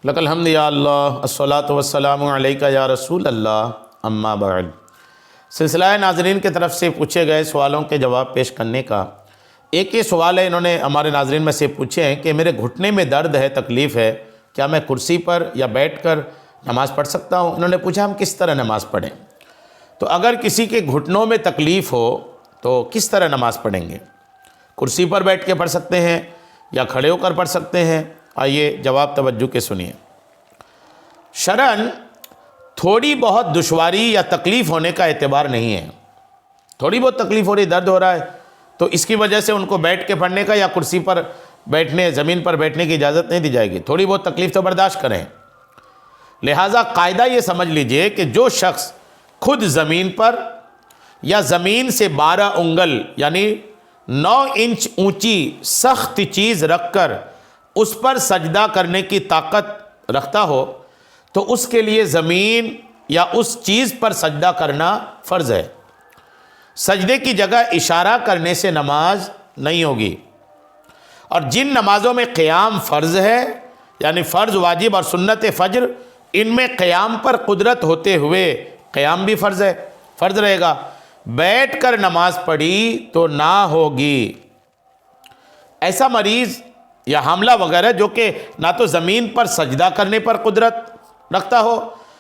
لک الحمد یا اللہ الصلاۃ والسلام علیکہ یا رسول اللہ اما بعد۔ سلسلہ ناظرین کے طرف سے پوچھے گئے سوالوں کے جواب پیش کرنے کا ایک یہ سوال ہے، انہوں نے ہمارے ناظرین میں سے پوچھے ہیں کہ میرے گھٹنے میں درد ہے، تکلیف ہے، کیا میں کرسی پر یا بیٹھ کر نماز پڑھ سکتا ہوں؟ انہوں نے پوچھا ہم کس طرح نماز پڑھیں؟ تو اگر کسی کے گھٹنوں میں تکلیف ہو تو کس طرح نماز پڑھیں گے؟ کرسی پر بیٹھ کے پڑھ سکتے ہیں یا کھڑے ہو کر پڑھ سکتے ہیں؟ آئیے جواب توجہ کے سنیے۔ شرعاً تھوڑی بہت دشواری یا تکلیف ہونے کا اعتبار نہیں ہے۔ تھوڑی بہت تکلیف ہو رہی، درد ہو رہا ہے، تو اس کی وجہ سے ان کو بیٹھ کے پڑھنے کا یا کرسی پر بیٹھنے، زمین پر بیٹھنے کی اجازت نہیں دی جائے گی۔ تھوڑی بہت تکلیف تو برداشت کریں۔ لہٰذا قاعدہ یہ سمجھ لیجئے کہ جو شخص خود زمین پر یا زمین سے 12 انگل یعنی 9 انچ اونچی سخت چیز رکھ کر اس پر سجدہ کرنے کی طاقت رکھتا ہو تو اس کے لیے زمین یا اس چیز پر سجدہ کرنا فرض ہے۔ سجدے کی جگہ اشارہ کرنے سے نماز نہیں ہوگی۔ اور جن نمازوں میں قیام فرض ہے، یعنی فرض، واجب اور سنت فجر، ان میں قیام پر قدرت ہوتے ہوئے قیام بھی فرض ہے، فرض رہے گا، بیٹھ کر نماز پڑھی تو نہ ہوگی۔ ایسا مریض یا حاملہ وغیرہ جو کہ نہ تو زمین پر سجدہ کرنے پر قدرت رکھتا ہو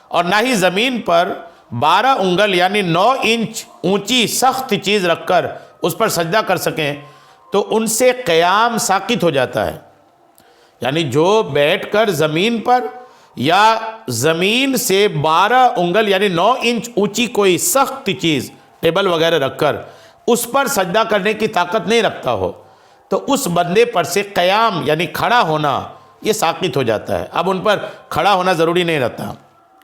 اور نہ ہی زمین پر 12 انگل یعنی 9 انچ اونچی سخت چیز رکھ کر اس پر سجدہ کر سکیں تو ان سے قیام ساقط ہو جاتا ہے۔ یعنی جو بیٹھ کر زمین پر یا زمین سے 12 انگل یعنی 9 انچ اونچی کوئی سخت چیز ٹیبل وغیرہ رکھ کر اس پر سجدہ کرنے کی طاقت نہیں رکھتا ہو تو اس بندے پر سے قیام یعنی کھڑا ہونا یہ ساقط ہو جاتا ہے۔ اب ان پر کھڑا ہونا ضروری نہیں رہتا،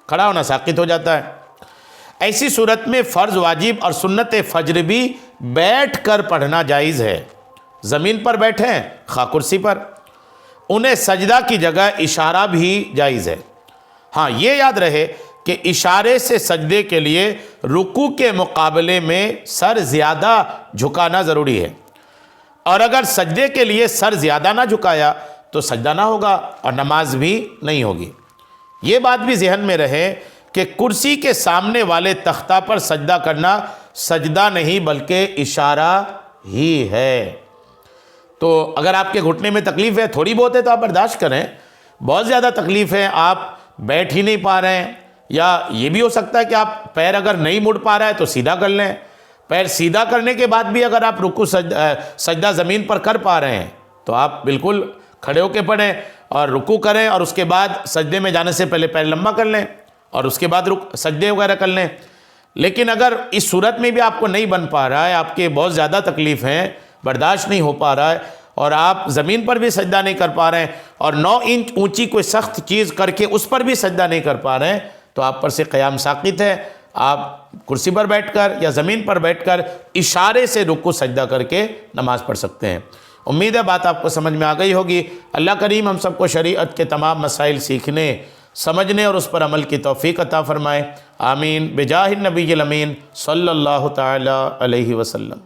کھڑا ہونا ساقط ہو جاتا ہے۔ ایسی صورت میں فرض، واجب اور سنت فجر بھی بیٹھ کر پڑھنا جائز ہے۔ زمین پر بیٹھیں خواہ کرسی پر، انہیں سجدہ کی جگہ اشارہ بھی جائز ہے۔ ہاں یہ یاد رہے کہ اشارے سے سجدے کے لیے رکوع کے مقابلے میں سر زیادہ جھکانا ضروری ہے، اور اگر سجدے کے لیے سر زیادہ نہ جھکایا تو سجدہ نہ ہوگا اور نماز بھی نہیں ہوگی۔ یہ بات بھی ذہن میں رہے کہ کرسی کے سامنے والے تختہ پر سجدہ کرنا سجدہ نہیں بلکہ اشارہ ہی ہے۔ تو اگر آپ کے گھٹنے میں تکلیف ہے، تھوڑی بہت ہے تو آپ برداشت کریں، بہت زیادہ تکلیف ہے، آپ بیٹھ ہی نہیں پا رہے ہیں، یا یہ بھی ہو سکتا ہے کہ آپ پیر اگر نہیں مڑ پا رہا ہے تو سیدھا کر لیں، پیر سیدھا کرنے کے بعد بھی اگر آپ رکوع سجدہ زمین پر کر پا رہے ہیں تو آپ بالکل کھڑے ہو کے پڑھیں اور رکوع کریں، اور اس کے بعد سجدے میں جانے سے پہلے پیر لمبا کر لیں اور اس کے بعد سجدے وغیرہ کر لیں۔ لیکن اگر اس صورت میں بھی آپ کو نہیں بن پا رہا ہے، آپ کے بہت زیادہ تکلیف ہیں، برداشت نہیں ہو پا رہا ہے، اور آپ زمین پر بھی سجدہ نہیں کر پا رہے ہیں اور 9 انچ اونچی کوئی سخت چیز کر کے اس پر بھی سجدہ نہیں کر پا رہے ہیں، تو آپ پر سے قیام ساقط ہے۔ آپ کرسی پر بیٹھ کر یا زمین پر بیٹھ کر اشارے سے رکوع سجدہ کر کے نماز پڑھ سکتے ہیں۔ امید ہے بات آپ کو سمجھ میں آ گئی ہوگی۔ اللہ کریم ہم سب کو شریعت کے تمام مسائل سیکھنے، سمجھنے اور اس پر عمل کی توفیق عطا فرمائے۔ آمین بجاہ النبی الامین صلی اللہ تعالی علیہ وسلم۔